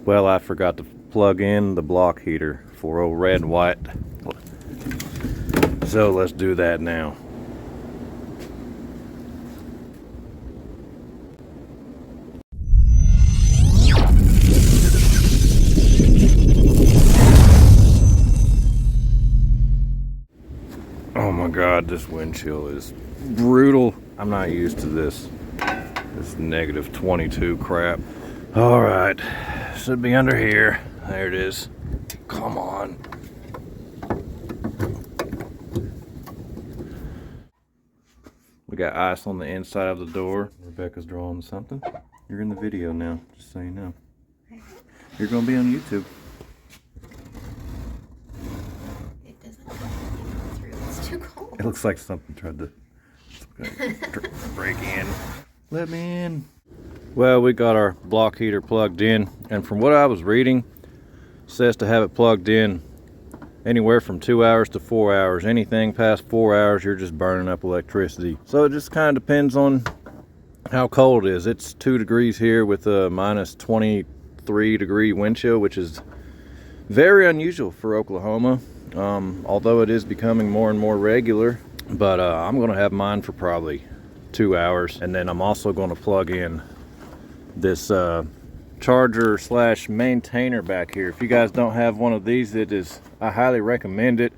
Well, I forgot to plug in the block heater for old Red and White. So let's do that now. Oh my God, this wind chill is brutal. I'm not used to this negative 22 crap. All right, should be under here. There it is. Come on. We got ice on the inside of the door. Rebecca's drawing something. You're in the video now, just so you know. You're gonna be on YouTube. It doesn't go through. It's too cold. It looks like something tried to break in. Let me in. Well, we got our block heater plugged in, and from what I was reading, it says to have it plugged in anywhere from 2 hours to 4 hours. Anything past 4 hours, you're just burning up electricity. So it just kind of depends on how cold it is. It's 2 degrees here with a minus 23 degree wind chill, which is very unusual for Oklahoma, although it is becoming more and more regular. But I'm gonna have mine for probably 2 hours, and then I'm also gonna plug in this charger slash maintainer back here. If you guys don't have one of these, I highly recommend it,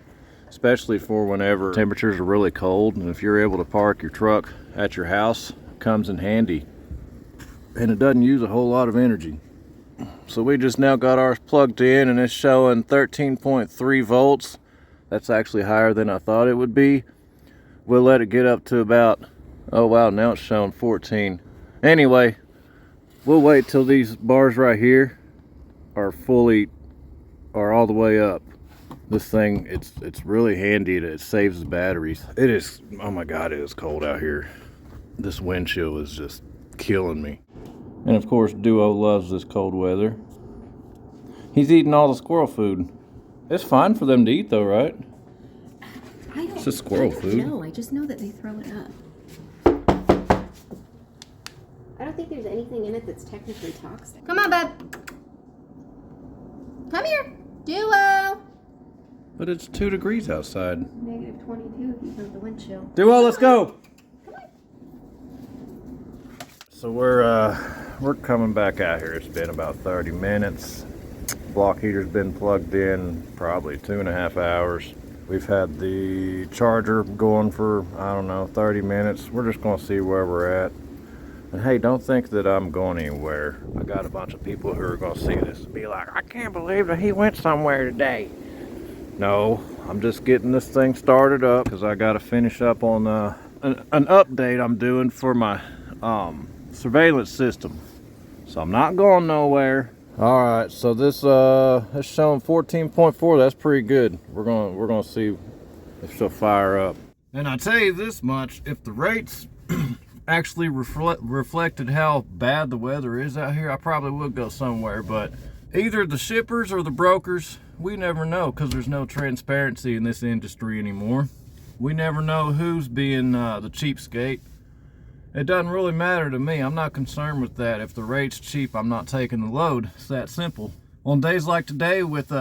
especially for whenever temperatures are really cold, and if you're able to park your truck at your house, it comes in handy, and it doesn't use a whole lot of energy. So we just now got ours plugged in, and it's showing 13.3 volts. That's actually higher than I thought it would be. We'll let it get up to about, oh wow, now it's showing 14. Anyway, we'll wait till these bars right here are all the way up. This thing, it's really handy that it saves the batteries. It is, oh my God, it is cold out here. This wind chill is just killing me. And of course, Duo loves this cold weather. He's eating all the squirrel food. It's fine for them to eat though, right? It's just squirrel food. No, I just know that they throw it up. I don't think there's anything in it that's technically toxic. Come on, bud. Come here. Duo. But it's 2 degrees outside. Negative 22 if you count the wind chill. Duo, let's go. Come on. So we're coming back out here. It's been about 30 minutes. Block heater's been plugged in probably 2.5 hours. We've had the charger going for, I don't know, 30 minutes. We're just gonna see where we're at. And hey, don't think that I'm going anywhere. I got a bunch of people who are gonna see this and be like, I can't believe that he went somewhere today. No, I'm just getting this thing started up because I gotta finish up on an update I'm doing for my surveillance system. So I'm not going nowhere. All right, so this is showing 14.4. That's pretty good. We're gonna see if she'll fire up. And I tell you this much: if the rates actually reflected how bad the weather is out here, I probably would go somewhere. But either the shippers or the brokers, we never know because there's no transparency in this industry anymore. We never know who's being the cheapskate. It doesn't really matter to me. I'm not concerned with that. If the rate's cheap, I'm not taking the load. It's that simple. On days like today with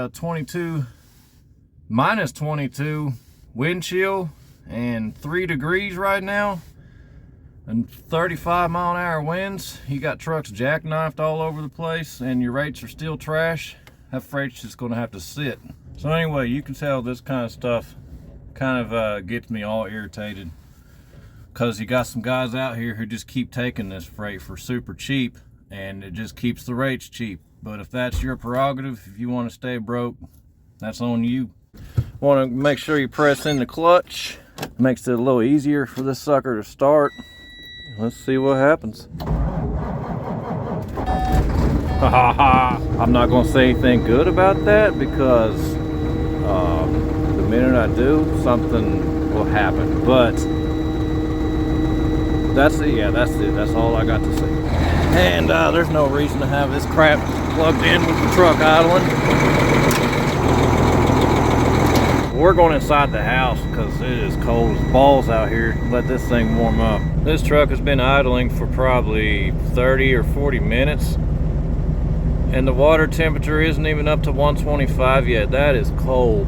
minus 22 wind chill and 3 degrees right now and 35-mile-an-hour winds, you got trucks jackknifed all over the place and your rates are still trash, that freight's just gonna have to sit. So anyway, you can tell this kind of stuff kind of gets me all irritated. Because you got some guys out here who just keep taking this freight for super cheap, and it just keeps the rates cheap. But if that's your prerogative, if you want to stay broke, that's on you. Want to make sure you press in the clutch. Makes it a little easier for this sucker to start. Let's see what happens. I'm not going to say anything good about that because the minute I do, something will happen. But that's it, yeah, that's it. That's all I got to say. And there's no reason to have this crap plugged in with the truck idling. We're going inside the house because it is cold as balls out here. Let this thing warm up. This truck has been idling for probably 30 or 40 minutes. And the water temperature isn't even up to 125 yet. That is cold.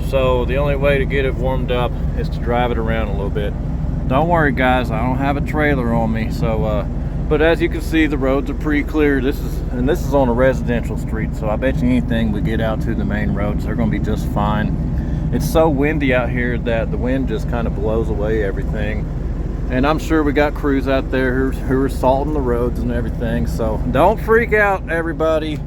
So the only way to get it warmed up is to drive it around a little bit. Don't worry guys, I don't have a trailer on me, so but as you can see, the roads are pretty clear. This is on a residential street, so I bet you anything we get out to the main roads, they're gonna be just fine. It's so windy out here that the wind just kind of blows away everything. And I'm sure we got crews out there who are salting the roads and everything, so don't freak out, everybody.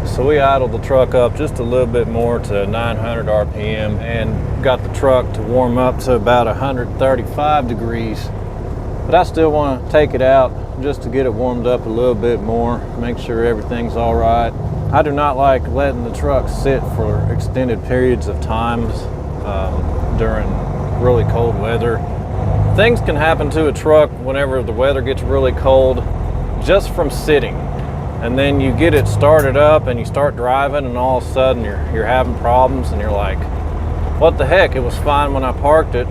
So we idled the truck up just a little bit more to 900 RPM and got the truck to warm up to about 135 degrees. But I still want to take it out just to get it warmed up a little bit more, make sure everything's all right. I do not like letting the truck sit for extended periods of times during really cold weather. Things can happen to a truck whenever the weather gets really cold just from sitting. And then you get it started up and you start driving and all of a sudden you're having problems and you're like, what the heck, it was fine when I parked it.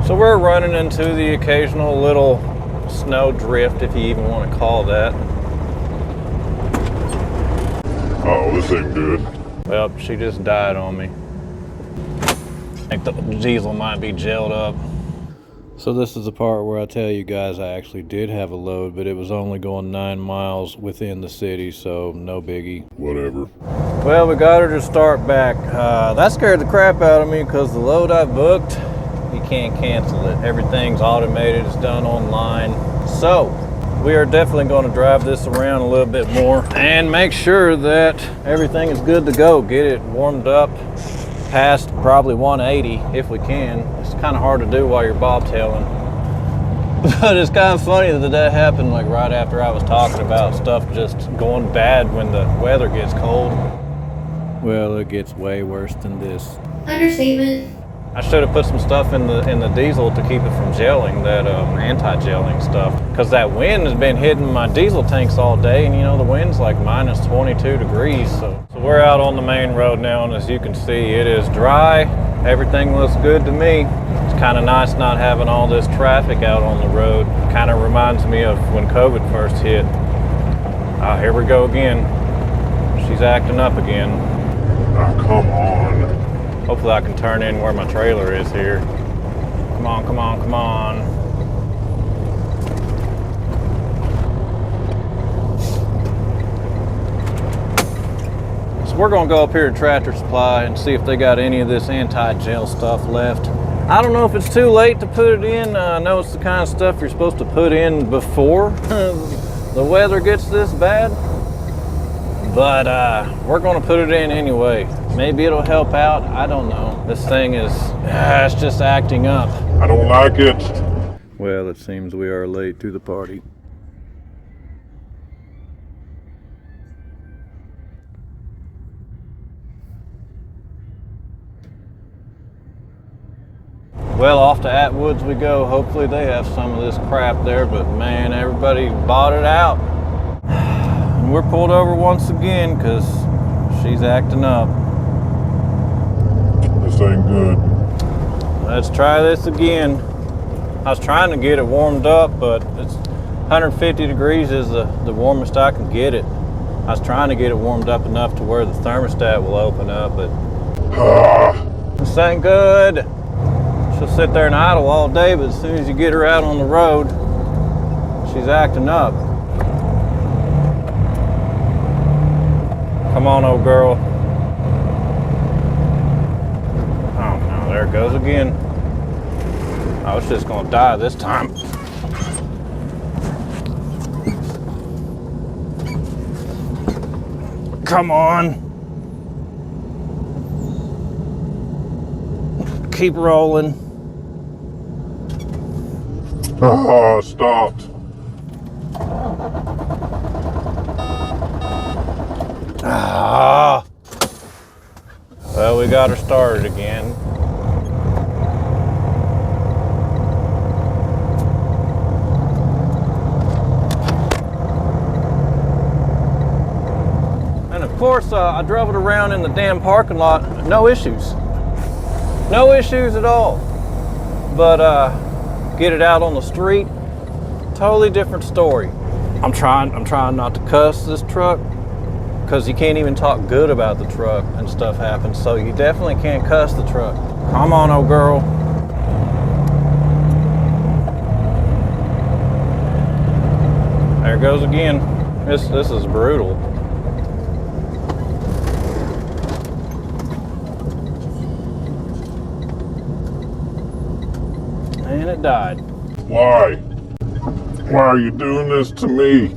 So we're running into the occasional little snow drift, if you even want to call that. Oh, this ain't good. Well, she just died on me. I think the diesel might be gelled up. So this is the part where I tell you guys I actually did have a load, but it was only going 9 miles within the city, so no biggie. Whatever. Well, we got her to start back. That scared the crap out of me because the load I booked, you can't cancel it. Everything's automated, it's done online. So we are definitely going to drive this around a little bit more and make sure that everything is good to go. Get it warmed up past probably 180 if we can. It's kind of hard to do while you're bobtailing. But it's kind of funny that happened like right after I was talking about stuff just going bad when the weather gets cold. Well, it gets way worse than this. Understatement. I should have put some stuff in the diesel to keep it from gelling, that anti-gelling stuff. Because that wind has been hitting my diesel tanks all day, and you know, the wind's like minus 22 degrees. So we're out on the main road now, and as you can see, it is dry. Everything looks good to me. It's kind of nice not having all this traffic out on the road. Kind of reminds me of when COVID first hit. Here we go again. She's acting up again. Ah, come on. Hopefully I can turn in where my trailer is here. Come on, come on, come on. So we're gonna go up here to Tractor Supply and see if they got any of this anti-gel stuff left. I don't know if it's too late to put it in. I know it's the kind of stuff you're supposed to put in before the weather gets this bad. But we're gonna put it in anyway. Maybe it'll help out, I don't know. This thing is, it's just acting up. I don't like it. Well, it seems we are late to the party. Well, off to Atwoods we go. Hopefully they have some of this crap there, but man, everybody bought it out. And we're pulled over once again because she's acting up. This ain't good. Let's try this again. I was trying to get it warmed up, but it's 150 degrees is the warmest I can get it. I was trying to get it warmed up enough to where the thermostat will open up, but this ain't good. She'll sit there and idle all day, but as soon as you get her out on the road, she's acting up. Come on, old girl. Oh no, there it goes again. I was just gonna die this time. Come on. Keep rolling. Ah, stopped. Well, we got her started again. And of course, I drove it around in the damn parking lot, no issues. No issues at all. But get it out on the street, totally different story. I'm trying not to cuss this truck, because you can't even talk good about the truck and stuff happens. So you definitely can't cuss the truck. Come on, old girl. There it goes again. This is brutal. And it died. Why? Why are you doing this to me?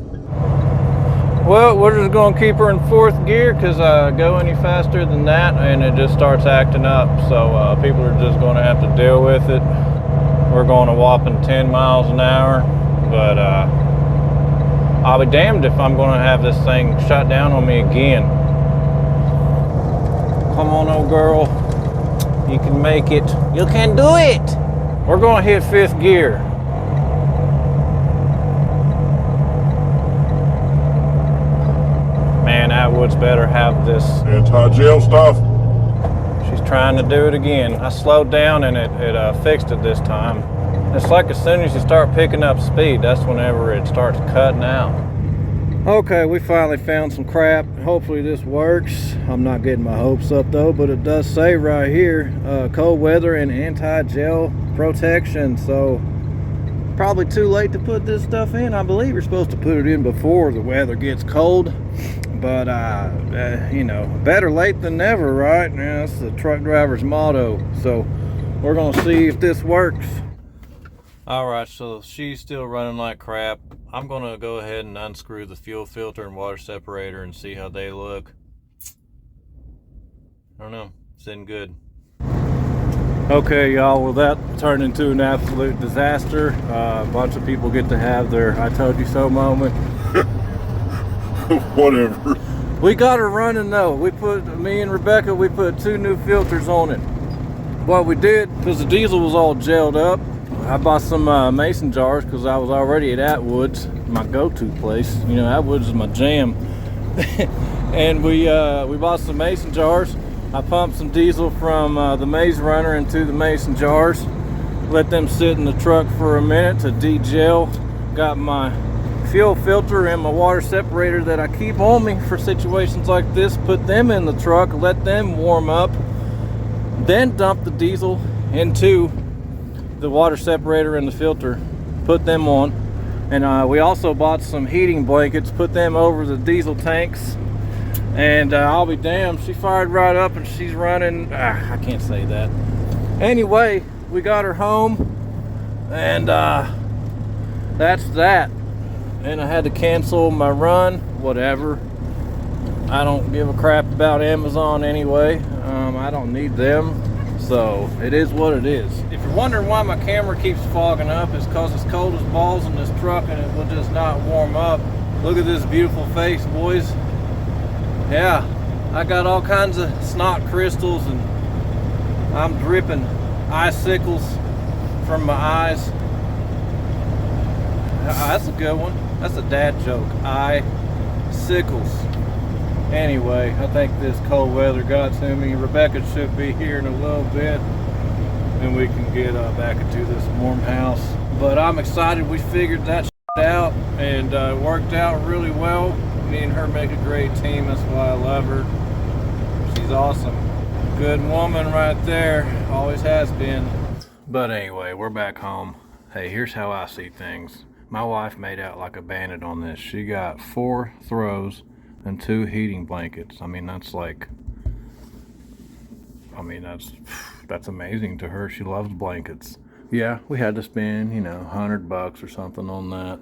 Well, we're just going to keep her in fourth gear because go any faster than that and it just starts acting up. So people are just going to have to deal with it. We're going a whopping 10 miles an hour. But I'll be damned if I'm going to have this thing shut down on me again. Come on, old girl. You can make it. You can do it. We're going to hit fifth gear. Man, Atwood's better have this. Anti-gel stuff? She's trying to do it again. I slowed down and it fixed it this time. It's like as soon as you start picking up speed, that's whenever it starts cutting out. Okay, we finally found some crap. Hopefully this works. I'm not getting my hopes up though, but it does say right here, cold weather and anti-gel protection. So probably too late to put this stuff in. I believe you're supposed to put it in before the weather gets cold. But, you know, better late than never, right? Yeah, that's the truck driver's motto. So we're going to see if this works. All right, so she's still running like crap. I'm going to go ahead and unscrew the fuel filter and water separator and see how they look. I don't know. It's in good. Okay, y'all, well, that turned into an absolute disaster. A bunch of people get to have their I told you so moment. Whatever. We got her running though. Me and Rebecca, we put 2 new filters on it. What we did, because the diesel was all gelled up, I bought some mason jars because I was already at Atwood's, my go-to place. You know, Atwood's is my jam. And we bought some mason jars. I pumped some diesel from the Maze Runner into the mason jars. Let them sit in the truck for a minute to de-gel. Got my fuel filter and my water separator that I keep on me for situations like this, put them in the truck, let them warm up, then dump the diesel into the water separator and the filter, put them on. And we also bought some heating blankets, put them over the diesel tanks, and I'll be damned, she fired right up and she's running. I can't say that. Anyway, we got her home, and that's that. And I had to cancel my run, whatever. I don't give a crap about Amazon anyway. I don't need them, so it is what it is. If you're wondering why my camera keeps fogging up, it's because it's cold as balls in this truck and it will just not warm up. Look at this beautiful face, boys. Yeah, I got all kinds of snot crystals and I'm dripping icicles from my eyes. That's a good one. That's a dad joke. Icicles. Anyway, I think this cold weather got to me. Rebecca should be here in a little bit and we can get back into this warm house. But I'm excited we figured that shit out and it worked out really well. Me and her make a great team. That's why I love her. She's awesome. Good woman right there. Always has been. But anyway, we're back home. Hey, here's how I see things. My wife made out like a bandit on this. She got 4 throws and 2 heating blankets. I mean, that's amazing to her. She loves blankets. Yeah, we had to spend, you know, $100 or something on that.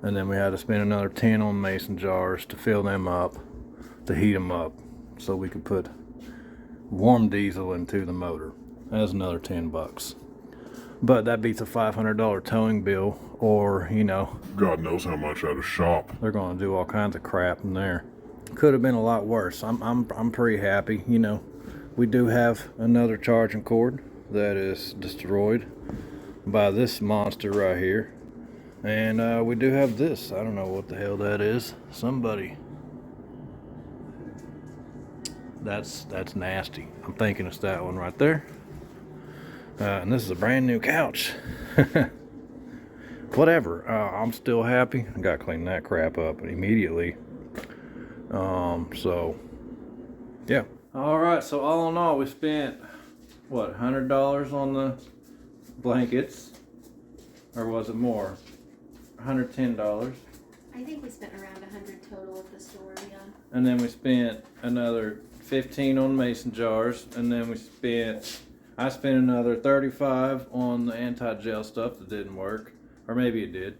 And then we had to spend another 10 on mason jars to fill them up, to heat them up, so we could put warm diesel into the motor. That's another $10. But that beats a $500 towing bill, or, you know, God knows how much at a shop. they're going to do all kinds of crap in there. Could have been a lot worse. I'm pretty happy. You know, we do have another charging cord that is destroyed by this monster right here. And we do have this. I don't know what the hell that is. Somebody. That's nasty. I'm thinking it's that one right there. And this is a brand new couch. Whatever. I'm still happy. I gotta clean that crap up immediately. So yeah. All right. So all in all, we spent what, $100 on the blankets, or was it more? $110. I think we spent around 100 total at the store, yeah. And then we spent another 15 on mason jars, and then I spent another 35 on the anti-gel stuff that didn't work, or maybe it did.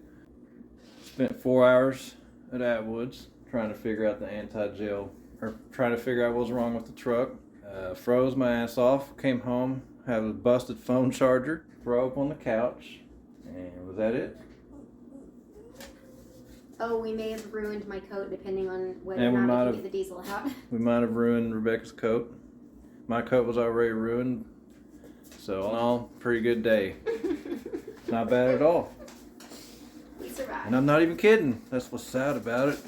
Spent 4 hours at Atwood's trying to figure out the anti-gel, or trying to figure out what was wrong with the truck. Froze my ass off, came home, had a busted phone charger, throw up on the couch, and was that it? Oh, we may have ruined my coat depending on whether And we or might not I have- can get the diesel out. We might have ruined Rebecca's coat. My coat was already ruined. So all in all, pretty good day. Not bad at all. We survived. And I'm not even kidding. That's what's sad about it.